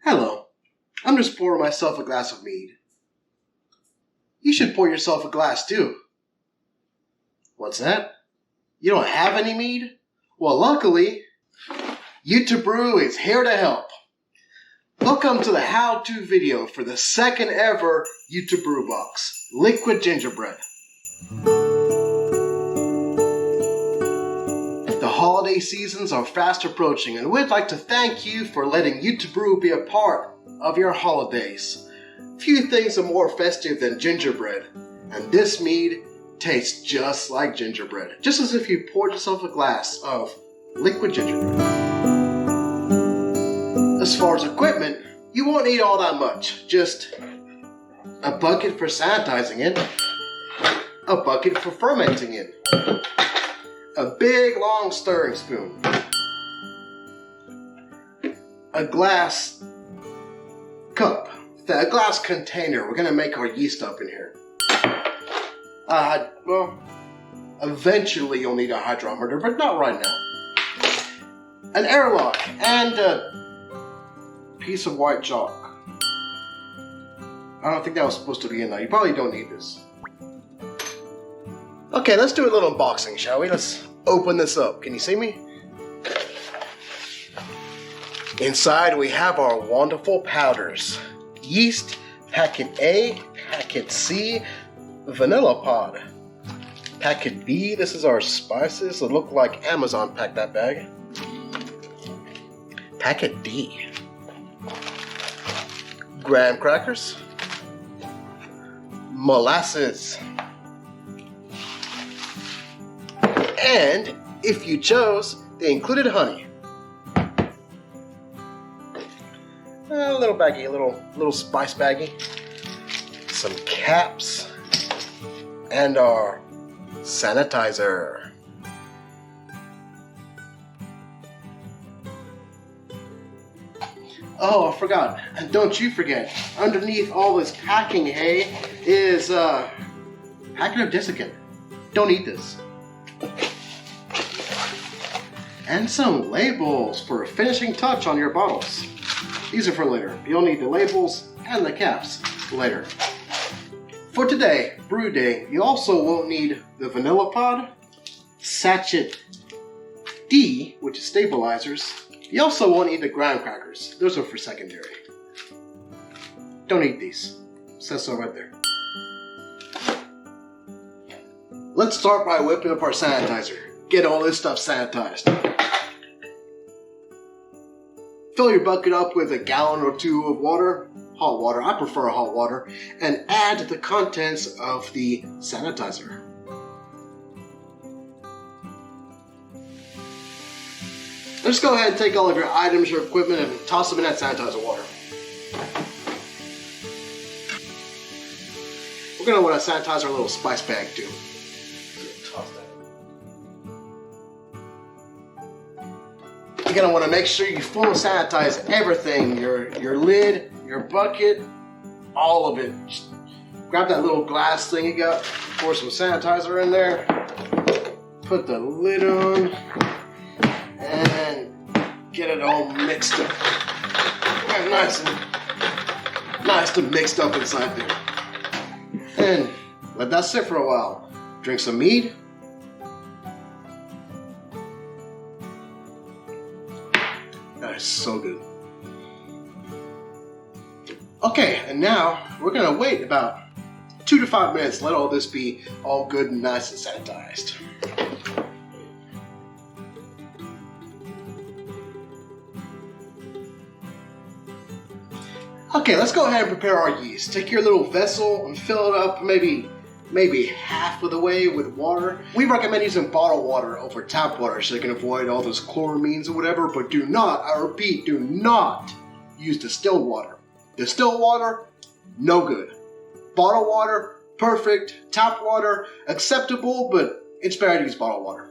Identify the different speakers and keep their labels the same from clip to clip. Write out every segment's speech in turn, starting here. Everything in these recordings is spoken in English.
Speaker 1: Hello, I'm just pouring myself a glass of mead. You should pour yourself a glass too. What's that? You don't have any mead? Well, luckily, Gingerbread is here to help. Welcome to the how-to video for the second ever Gingerbread box, liquid gingerbread. The holiday seasons are fast approaching, and we'd like to thank you for letting Gingerbread be a part of your holidays. Few things are more festive than gingerbread, and this mead tastes just like gingerbread, just as if you poured yourself a glass of liquid gingerbread. As far as equipment, you won't need all that much. Just a bucket for sanitizing it, a bucket for fermenting it, a big long stirring spoon, a glass cup, a glass container. We're gonna make our yeast up in here. Well, eventually you'll need a hydrometer, but not right now. An airlock and a piece of white chalk. I don't think that was supposed to be in there. You probably don't need this. Okay, let's do a little unboxing, shall we? Let's open this up. Can you see me? Inside we have our wonderful powders. Yeast, packet A, packet C, vanilla pod. Packet B, this is our spices. It looked like Amazon packed that bag. Packet D. Graham crackers. Molasses. And, if you chose, they included honey. A little baggie, a little spice baggie. Some caps. And our sanitizer. Oh, I forgot. And don't you forget, underneath all this packing hay is a packet of desiccant. Don't eat this. And some labels for a finishing touch on your bottles. These are for later. You'll need the labels and the caps later. For today, brew day, you also won't need the vanilla pod, sachet D, which is stabilizers. You also won't need the graham crackers. Those are for secondary. Don't eat these. It says so right there. Let's start by whipping up our sanitizer. Get all this stuff sanitized. Fill your bucket up with a gallon or two of water, hot water, I prefer hot water, and add the contents of the sanitizer. Let's go ahead and take all of your items, your equipment, and toss them in that sanitizer water. We're going to want to sanitize our little spice bag too. You're going to want to make sure you fully sanitize everything, your lid, your bucket, all of it. Just grab that little glass thing you got, pour some sanitizer in there, put the lid on, and get it all mixed up. Nice and mixed up inside there. And let that sit for a while. Drink some mead. That is so good. Okay, and now we're gonna wait about 2 to 5 minutes. Let all this be all good and nice and sanitized. Okay, let's go ahead and prepare our yeast. Take your little vessel and fill it up maybe half of the way with water. We recommend using bottled water over tap water so you can avoid all those chloramines or whatever, but do not, I repeat, do not use distilled water. Distilled water, no good. Bottled water, perfect. Tap water, acceptable, but it's better to use bottled water.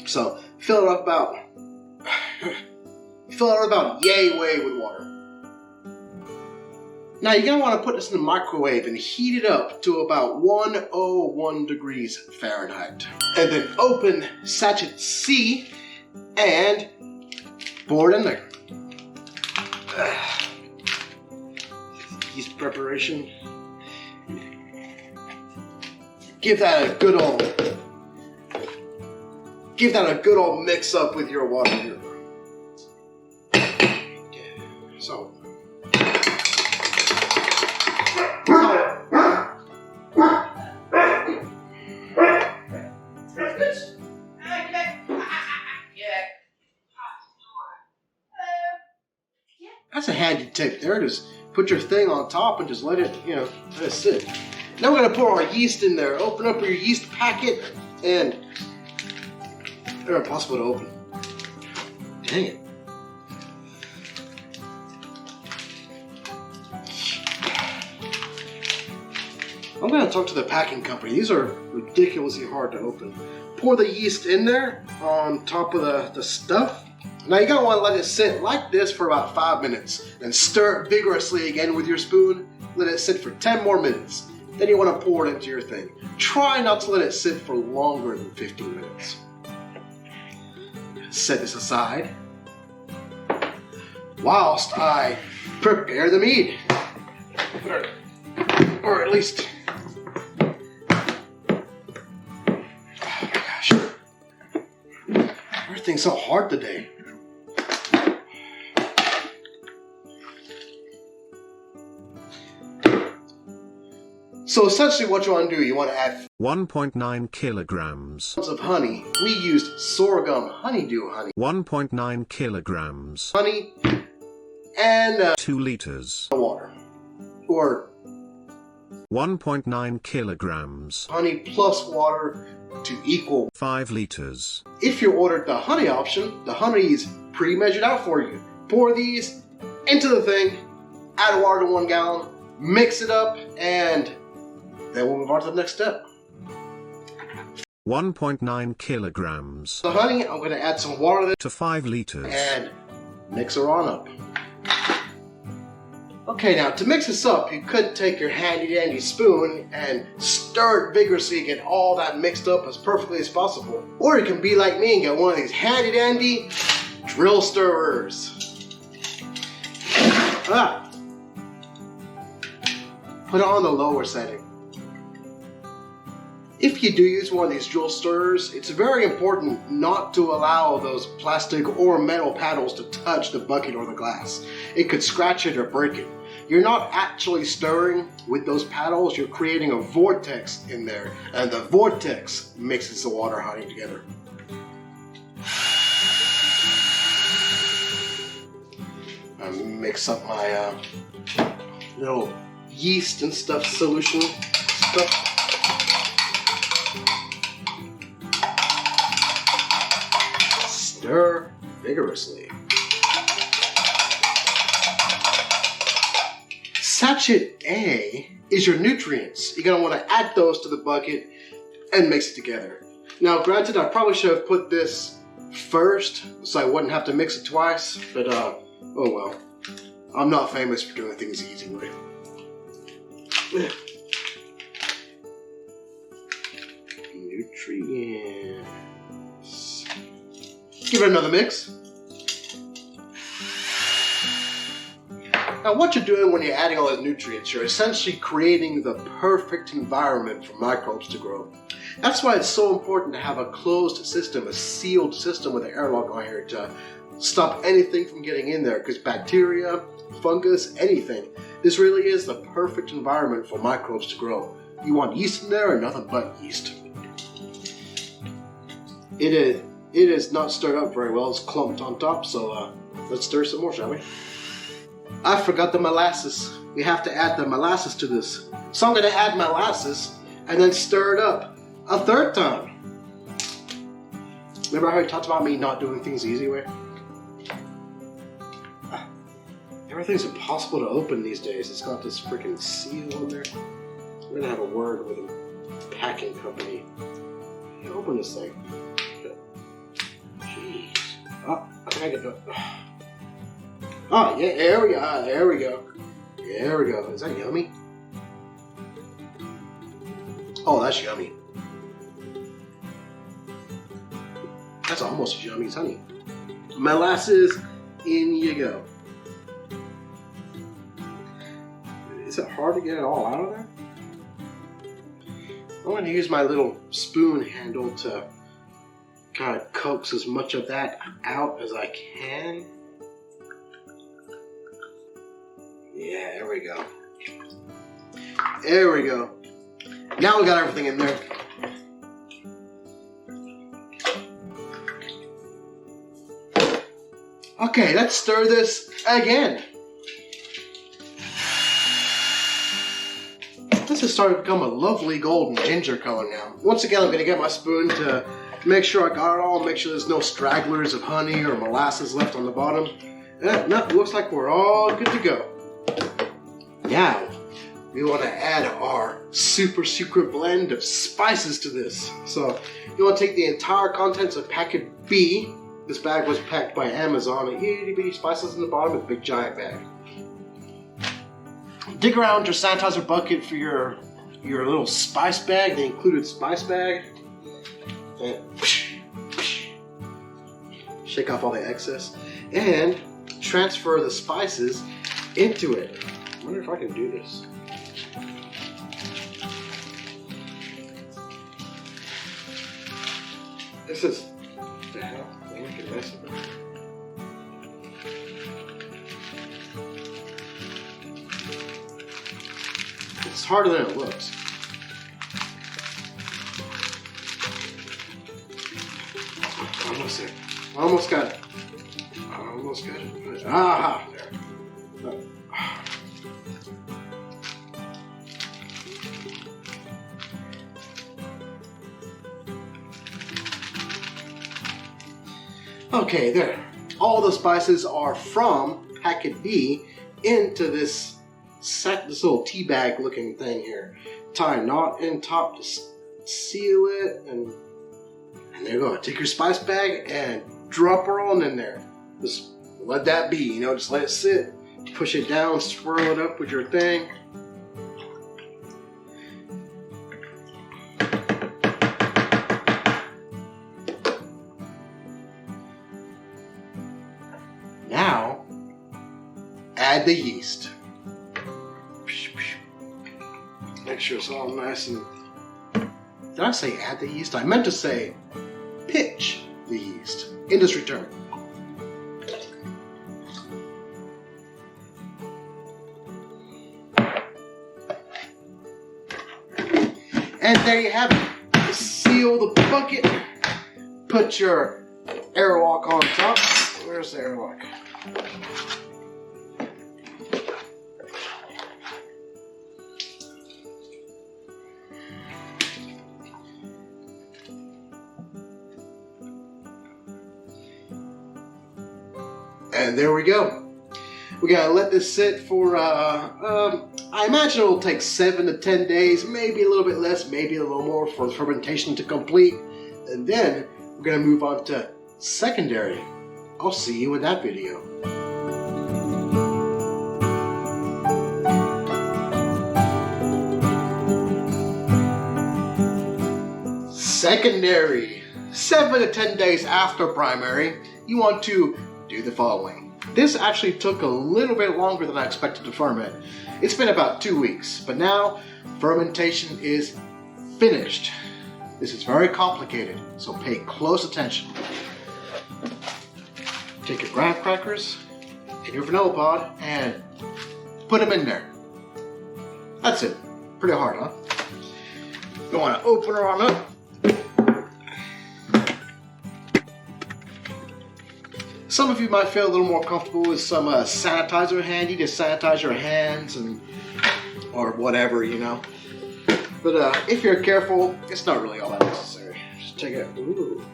Speaker 1: So fill it up about yay way with water. Now you're going to want to put this in the microwave and heat it up to about 101 degrees Fahrenheit. And then open sachet C and pour it in there. yeast preparation. Give that a good old mix up with your water here. So. That's a handy tip there. Just put your thing on top and just let it, let it sit. Now we're gonna pour our yeast in there. Open up your yeast packet and they're impossible to open. Dang it. I'm gonna talk to the packing company. These are ridiculously hard to open. Pour the yeast in there on top of the stuff. Now you're gonna wanna let it sit like this for about 5 minutes. Then stir it vigorously again with your spoon. Let it sit for 10 more minutes. Then you wanna pour it into your thing. Try not to let it sit for longer than 15 minutes. Set this aside whilst I prepare the mead. Or at least, oh my gosh, everything's so hard today. So essentially what you want to do, you want to add
Speaker 2: 1.9 kilograms
Speaker 1: of honey. We used sorghum honeydew honey.
Speaker 2: 1.9 kilograms
Speaker 1: Honey and
Speaker 2: 2 liters
Speaker 1: water. Or
Speaker 2: 1.9 kilograms
Speaker 1: honey plus water to equal
Speaker 2: 5 liters.
Speaker 1: If you ordered the honey option, the honey is pre-measured out for you. Pour these into the thing, add water to 1 gallon, mix it up, and then we'll move on to the next step.
Speaker 2: 1.9 kilograms
Speaker 1: The honey, I'm going to add some water
Speaker 2: to 5 liters
Speaker 1: and mix her on up. Okay, now to mix this up, you could take your handy dandy spoon and stir it vigorously and get all that mixed up as perfectly as possible. Or you can be like me and get one of these handy dandy drill stirrers. Put it on the lower setting. If you do use one of these drill stirrers, it's very important not to allow those plastic or metal paddles to touch the bucket or the glass. It could scratch it or break it. You're not actually stirring with those paddles, you're creating a vortex in there, and the vortex mixes the water honey together. I mix up my little yeast and stuff solution stuff. Stir vigorously. Sachet A is your nutrients. You're going to want to add those to the bucket and mix it together. Now granted, I probably should have put this first so I wouldn't have to mix it twice, but oh well. I'm not famous for doing things the easy way. Nutrients. Give it another mix. Now what you're doing when you're adding all those nutrients, you're essentially creating the perfect environment for microbes to grow. That's why it's so important to have a closed system, a sealed system with an airlock on here to stop anything from getting in there, because bacteria, fungus, anything. This really is the perfect environment for microbes to grow. You want yeast in there or nothing but yeast. It is not stirred up very well. It's clumped on top, so let's stir some more, shall we? I forgot the molasses. We have to add the molasses to this. So I'm going to add molasses and then stir it up a third time. Remember how you talked about me not doing things the easy way? Everything's impossible to open these days. It's got this freaking seal on there. I'm going to have a word with a packing company. Hey, open this thing. Jeez. Oh, I think I can do it. Oh, yeah, there we go. There we go. There we go. Is that yummy? Oh, that's yummy. That's almost as yummy as honey. Molasses, in you go. Is it hard to get it all out of there? I'm going to use my little spoon handle to kind of coax as much of that out as I can. Yeah, there we go. There we go. Now we got everything in there. Okay, let's stir this again. This is starting to become a lovely golden ginger color now. Once again, I'm going to get my spoon to make sure I got it all, make sure there's no stragglers of honey or molasses left on the bottom. No, it looks like we're all good to go. Now, we want to add our super secret blend of spices to this. So, you want to take the entire contents of packet B. This bag was packed by Amazon, and itty bitty spices in the bottom of a big giant bag. Dig around your sanitizer bucket for your little spice bag, the included spice bag. And shake off all the excess. And transfer the spices into it. I wonder if I can do this. This is the hell. I can mess with it. It's harder than it looks. Almost there. Almost got it. Almost got it. Aha! There. Okay, there. All the spices are from packet B into this little tea bag looking thing here. Tie a knot in top to seal it, and there you go. Take your spice bag and drop her on in there. Just let that be, you know, just let it sit. Push it down, swirl it up with your thing. Now, add the yeast. Make sure it's all nice and... Did I say add the yeast? I meant to say pitch the yeast. Industry term. And there you have it. Seal the bucket. Put your airlock on top. Where's the airlock? And there we go. We gotta let this sit for, I imagine it'll take 7 to 10 days, maybe a little bit less, maybe a little more for the fermentation to complete. And then we're gonna move on to secondary. I'll see you in that video. Secondary. 7 to 10 days after primary, you want to do the following. This actually took a little bit longer than I expected to ferment. It's been about 2 weeks, but now fermentation is finished. This is very complicated, so pay close attention. Take your graham crackers and your vanilla pod and put them in there. That's it. Pretty hard, huh? You want to open her on up. Some of you might feel a little more comfortable with some sanitizer handy to sanitize your hands and or whatever, you know. But if you're careful, it's not really all that necessary. Just take it. Ooh,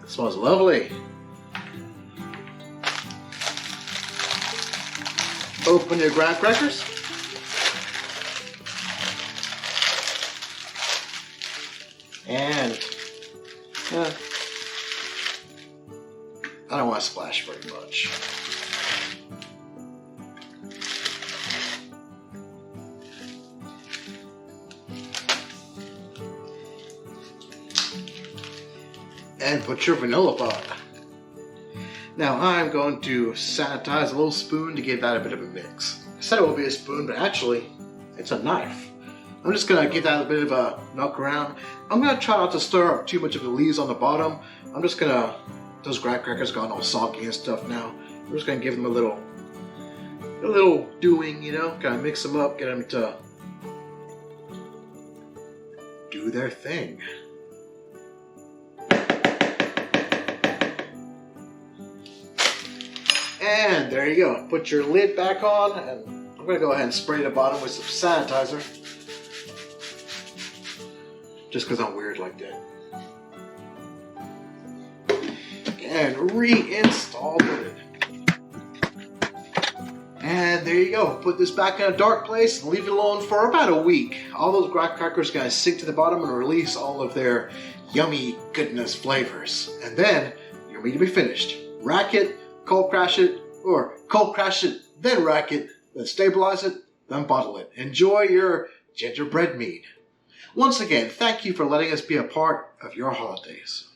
Speaker 1: it smells lovely. Open your graham crackers. And I don't want to splash very much. And put your vanilla pod. Now I'm going to sanitize a little spoon to give that a bit of a mix. I said it would be a spoon, but actually, it's a knife. I'm just gonna give that a bit of a knock around. I'm gonna try not to stir up too much of the leaves on the bottom. I'm just gonna, those graham crackers got all soggy and stuff now. I'm just gonna give them a little doing, you know, kind of mix them up, get them to do their thing. And there you go. Put your lid back on, and I'm gonna go ahead and spray the bottom with some sanitizer. Just because I'm weird like that. And reinstall the lid. And there you go. Put this back in a dark place and leave it alone for about a week. All those graham crackers are going to sink to the bottom and release all of their yummy goodness flavors. And then you're ready to be finished. Rack it, cold crash it, or cold crash it, then rack it, then stabilize it, then bottle it. Enjoy your gingerbread mead. Once again, thank you for letting us be a part of your holidays.